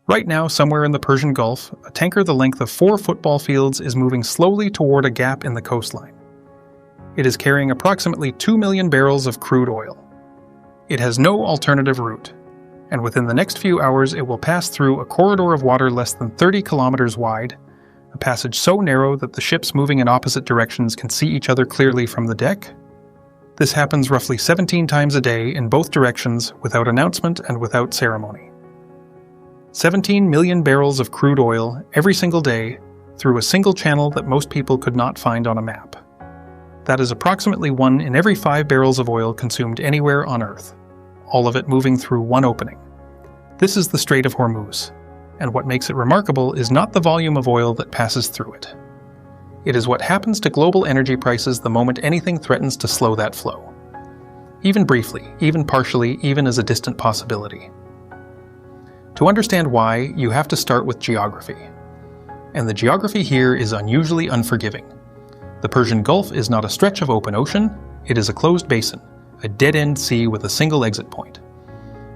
Right now, somewhere in the Persian Gulf, a tanker the length of 4 football fields is moving slowly toward a gap in the coastline. It is carrying approximately 2 million barrels of crude oil. It has no alternative route, and within the next few hours it will pass through a corridor of water less than 30 kilometers wide, a passage so narrow that the ships moving in opposite directions can see each other clearly from the deck. This happens roughly 17 times a day in both directions without announcement and without ceremony. 17 million barrels of crude oil every single day through a single channel that most people could not find on a map. That is approximately 1 in every 5 barrels of oil consumed anywhere on Earth, all of it moving through one opening. This is the Strait of Hormuz, and what makes it remarkable is not the volume of oil that passes through it. It is what happens to global energy prices the moment anything threatens to slow that flow. Even briefly, even partially, even as a distant possibility. To understand why, you have to start with geography. And the geography here is unusually unforgiving. The Persian Gulf is not a stretch of open ocean, it is a closed basin, a dead-end sea with a single exit point.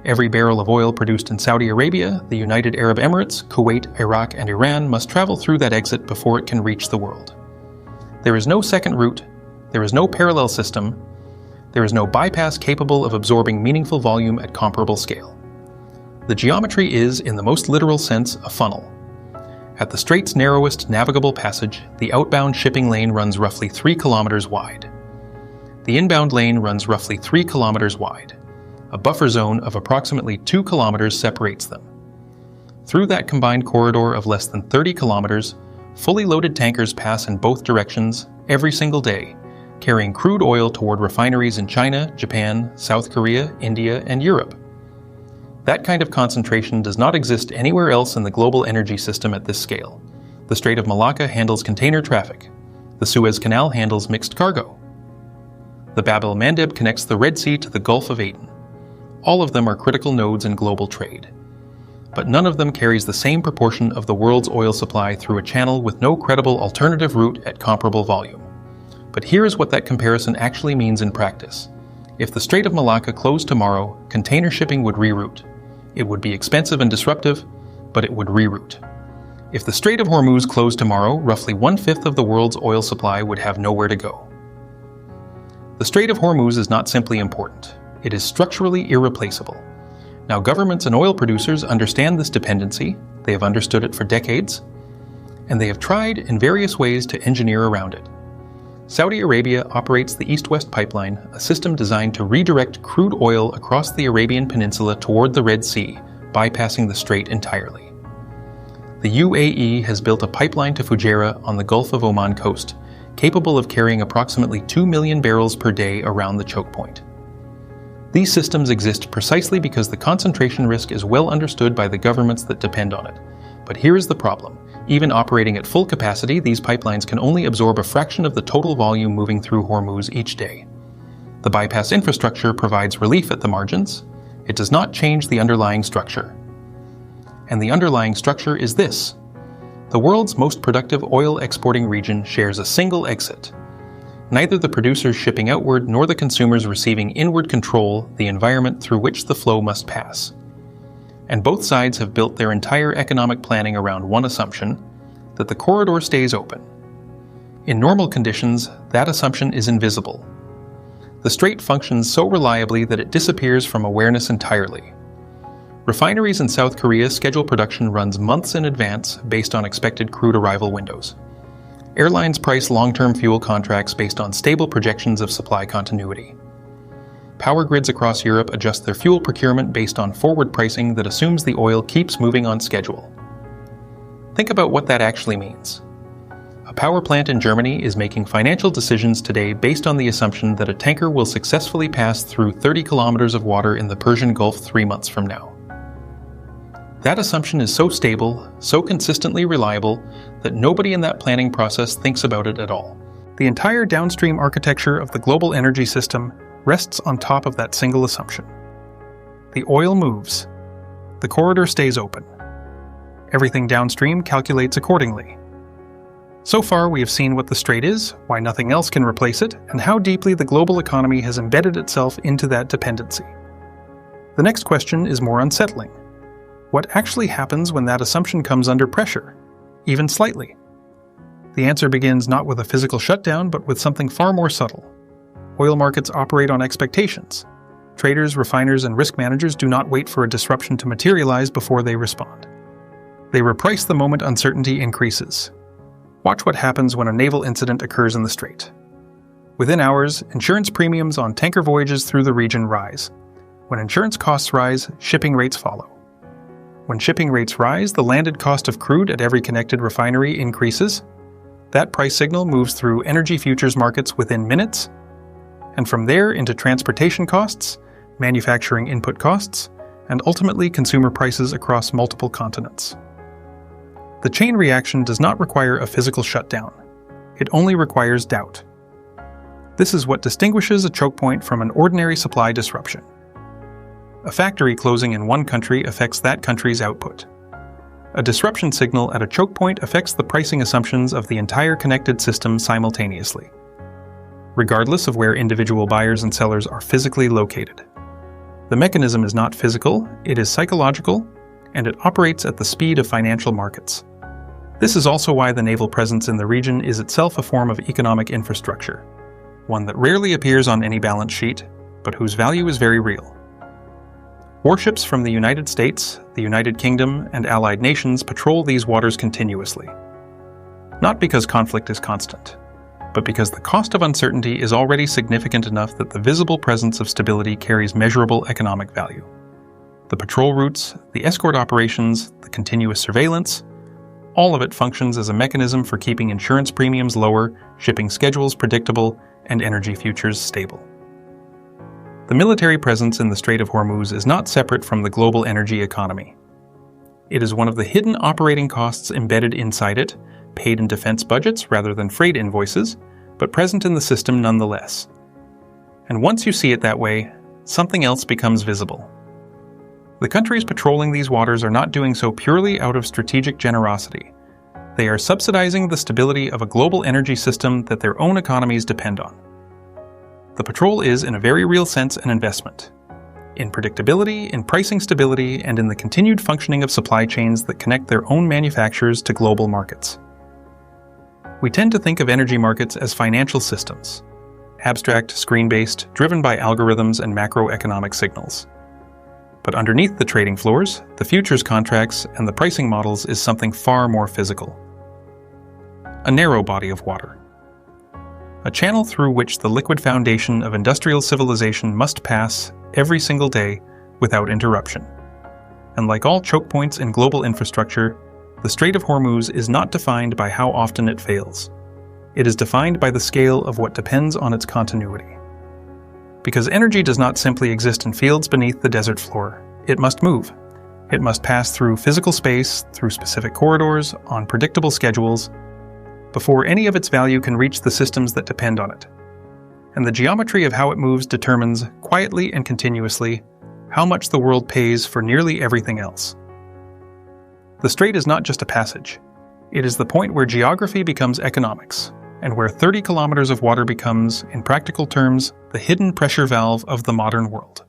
Every barrel of oil produced in Saudi Arabia, the United Arab Emirates, Kuwait, Iraq, and Iran must travel through that exit before it can reach the world. There is no second route, there is no parallel system, there is no bypass capable of absorbing meaningful volume at comparable scale. The geometry is, in the most literal sense, a funnel. At the strait's narrowest navigable passage, the outbound shipping lane runs roughly 3 kilometers wide. The inbound lane runs roughly 3 kilometers wide. A buffer zone of approximately 2 kilometers separates them. Through that combined corridor of less than 30 kilometers, fully loaded tankers pass in both directions every single day, carrying crude oil toward refineries in China, Japan, South Korea, India, and Europe. That kind of concentration does not exist anywhere else in the global energy system at this scale. The Strait of Malacca handles container traffic. The Suez Canal handles mixed cargo. The Bab el-Mandeb connects the Red Sea to the Gulf of Aden. All of them are critical nodes in global trade. But none of them carries the same proportion of the world's oil supply through a channel with no credible alternative route at comparable volume. But here is what that comparison actually means in practice. If the Strait of Malacca closed tomorrow, container shipping would reroute. It would be expensive and disruptive, but it would reroute. If the Strait of Hormuz closed tomorrow, roughly 1/5 of the world's oil supply would have nowhere to go. The Strait of Hormuz is not simply important. It is structurally irreplaceable. Now, governments and oil producers understand this dependency, they have understood it for decades, and they have tried in various ways to engineer around it. Saudi Arabia operates the East-West Pipeline, a system designed to redirect crude oil across the Arabian Peninsula toward the Red Sea, bypassing the strait entirely. The UAE has built a pipeline to Fujairah on the Gulf of Oman coast, capable of carrying approximately 2 million barrels per day around the chokepoint. These systems exist precisely because the concentration risk is well understood by the governments that depend on it. But here is the problem. Even operating at full capacity, these pipelines can only absorb a fraction of the total volume moving through Hormuz each day. The bypass infrastructure provides relief at the margins. It does not change the underlying structure. And the underlying structure is this. The world's most productive oil exporting region shares a single exit. Neither the producers shipping outward nor the consumers receiving inward control the environment through which the flow must pass. And both sides have built their entire economic planning around one assumption, that the corridor stays open. In normal conditions, that assumption is invisible. The strait functions so reliably that it disappears from awareness entirely. Refineries in South Korea schedule production runs months in advance based on expected crude arrival windows. Airlines price long-term fuel contracts based on stable projections of supply continuity. Power grids across Europe adjust their fuel procurement based on forward pricing that assumes the oil keeps moving on schedule. Think about what that actually means. A power plant in Germany is making financial decisions today based on the assumption that a tanker will successfully pass through 30 kilometers of water in the Persian Gulf 3 months from now. That assumption is so stable, so consistently reliable, that nobody in that planning process thinks about it at all. The entire downstream architecture of the global energy system rests on top of that single assumption. The oil moves. The corridor stays open. Everything downstream calculates accordingly. So far, we have seen what the strait is, why nothing else can replace it, and how deeply the global economy has embedded itself into that dependency. The next question is more unsettling. What actually happens when that assumption comes under pressure, even slightly? The answer begins not with a physical shutdown, but with something far more subtle. Oil markets operate on expectations. Traders, refiners, and risk managers do not wait for a disruption to materialize before they respond. They reprice the moment uncertainty increases. Watch what happens when a naval incident occurs in the strait. Within hours, insurance premiums on tanker voyages through the region rise. When insurance costs rise, shipping rates follow. When shipping rates rise, the landed cost of crude at every connected refinery increases. That price signal moves through energy futures markets within minutes, and from there into transportation costs, manufacturing input costs, and ultimately consumer prices across multiple continents. The chain reaction does not require a physical shutdown. It only requires doubt. This is what distinguishes a choke point from an ordinary supply disruption. A factory closing in one country affects that country's output. A disruption signal at a choke point affects the pricing assumptions of the entire connected system simultaneously, regardless of where individual buyers and sellers are physically located. The mechanism is not physical, it is psychological, and it operates at the speed of financial markets. This is also why the naval presence in the region is itself a form of economic infrastructure, one that rarely appears on any balance sheet, but whose value is very real. Warships from the United States, the United Kingdom, and allied nations patrol these waters continuously. Not because conflict is constant, but because the cost of uncertainty is already significant enough that the visible presence of stability carries measurable economic value. The patrol routes, the escort operations, the continuous surveillance, all of it functions as a mechanism for keeping insurance premiums lower, shipping schedules predictable, and energy futures stable. The military presence in the Strait of Hormuz is not separate from the global energy economy. It is one of the hidden operating costs embedded inside it, paid in defense budgets rather than freight invoices, but present in the system nonetheless. And once you see it that way, something else becomes visible. The countries patrolling these waters are not doing so purely out of strategic generosity. They are subsidizing the stability of a global energy system that their own economies depend on. The patrol is, in a very real sense, an investment. In predictability, in pricing stability, and in the continued functioning of supply chains that connect their own manufacturers to global markets. We tend to think of energy markets as financial systems, abstract, screen-based, driven by algorithms and macroeconomic signals. But underneath the trading floors, the futures contracts, and the pricing models is something far more physical. A narrow body of water. A channel through which the liquid foundation of industrial civilization must pass every single day without interruption. And like all choke points in global infrastructure, the Strait of Hormuz is not defined by how often it fails. It is defined by the scale of what depends on its continuity. Because energy does not simply exist in fields beneath the desert floor. It must move. It must pass through physical space, through specific corridors, on predictable schedules, before any of its value can reach the systems that depend on it. And the geometry of how it moves determines, quietly and continuously, how much the world pays for nearly everything else. The strait is not just a passage. It is the point where geography becomes economics, and where 30 kilometers of water becomes, in practical terms, the hidden pressure valve of the modern world.